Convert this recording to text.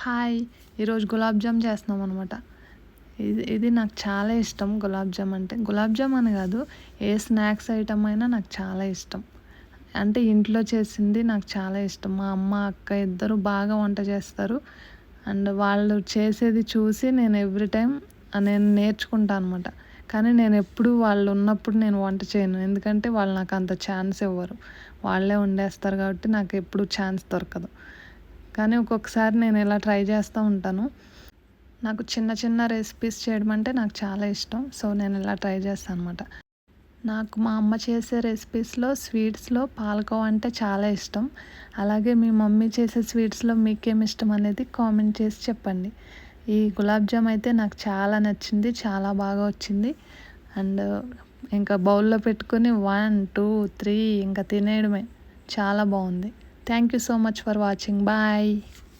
Hi! ఈరోజు గులాబ్ జామ్ చేస్తున్నాం అనమాట. ఇది నాకు చాలా ఇష్టం గులాబ్ జామ్ అంటే. గులాబ్ జామ్ అని కాదు, ఏ స్నాక్స్ ఐటమ్ అయినా నాకు చాలా ఇష్టం. అంటే ఇంట్లో చేసింది నాకు చాలా ఇష్టం. మా అమ్మ, అక్క ఇద్దరు బాగా వంట చేస్తారు. అండ్ వాళ్ళు చేసేది చూసి నేను ఎవ్రీ టైం నేను నేర్చుకుంటాను అనమాట. కానీ నేను ఎప్పుడు వాళ్ళు ఉన్నప్పుడు నేను వంట చేయను. ఎందుకంటే వాళ్ళు నాకు అంత ఛాన్స్ ఇవ్వరు. వాళ్ళే వండేస్తారు కాబట్టి నాకు ఎప్పుడు ఛాన్స్ దొరకదు. కానీ ఒక్కొక్కసారి నేను ఇలా ట్రై చేస్తూ ఉంటాను. నాకు చిన్న చిన్న రెసిపీస్ చేయడం అంటే నాకు చాలా ఇష్టం. సో నేను ఇలా ట్రై చేస్తాను అనమాట. నాకు మా అమ్మ చేసే రెసిపీస్లో స్వీట్స్లో పాలకోవా అంటే చాలా ఇష్టం. అలాగే మీ మమ్మీ చేసే స్వీట్స్లో మీకేమి ఇష్టం అనేది కామెంట్ చేసి చెప్పండి. ఈ గులాబ్ జామ్ అయితే నాకు చాలా నచ్చింది, చాలా బాగా వచ్చింది. అండ్ ఇంకా బౌల్లో పెట్టుకొని 1, 2, 3 ఇంకా తినేయడమే. చాలా బాగుంది. Thank you so much for watching. Bye.